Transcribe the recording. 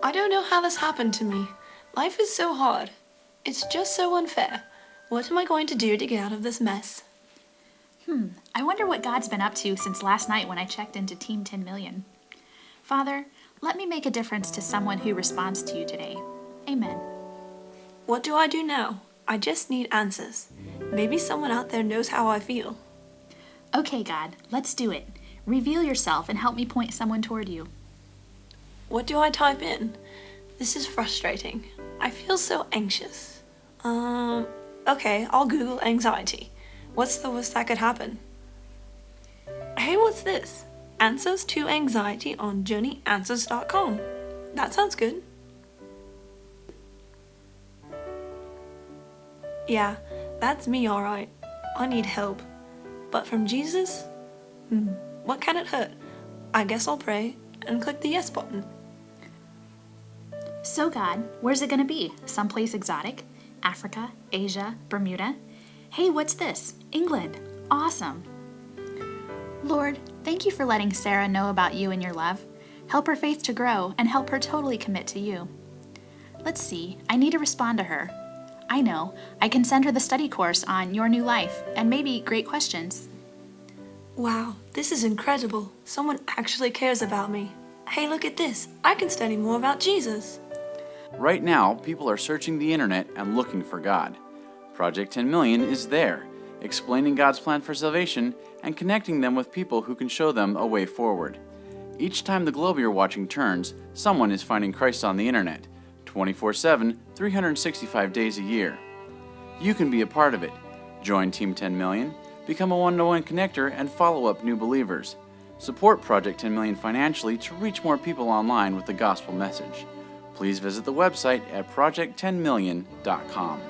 I don't know how this happened to me. Life is so hard. It's just so unfair. What am I going to do to get out of this mess? I wonder what God's been up to since last night when I checked into Team 10 Million. Father, let me make a difference to someone who responds to you today. Amen. What do I do now? I just need answers. Maybe someone out there knows how I feel. Okay, God, let's do it. Reveal yourself and help me point someone toward you. What do I type in? This is frustrating. I feel so anxious. Okay, I'll Google anxiety. What's the worst that could happen? Hey, what's this? Answers to anxiety on journeyanswers.com. That sounds good. Yeah, that's me alright. I need help. But from Jesus? What can it hurt? I guess I'll pray and click the yes button. So God, where's it going to be? Someplace exotic? Africa? Asia? Bermuda? Hey, what's this? England. Awesome. Lord, thank you for letting Sarah know about you and your love. Help her faith to grow and help her totally commit to you. Let's see, I need to respond to her. I know, I can send her the study course on Your New Life and maybe great questions. Wow, this is incredible. Someone actually cares about me. Hey, look at this. I can study more about Jesus. Right now, people are searching the internet and looking for God. Project 10 Million is there, explaining God's plan for salvation and connecting them with people who can show them a way forward. Each time the globe you're watching turns, someone is finding Christ on the internet, 24/7, 365 days a year. You can be a part of it. Join Team 10 Million, become a one-to-one connector, and follow up new believers. Support Project 10 Million financially to reach more people online with the gospel message. Please visit the website at project10million.com.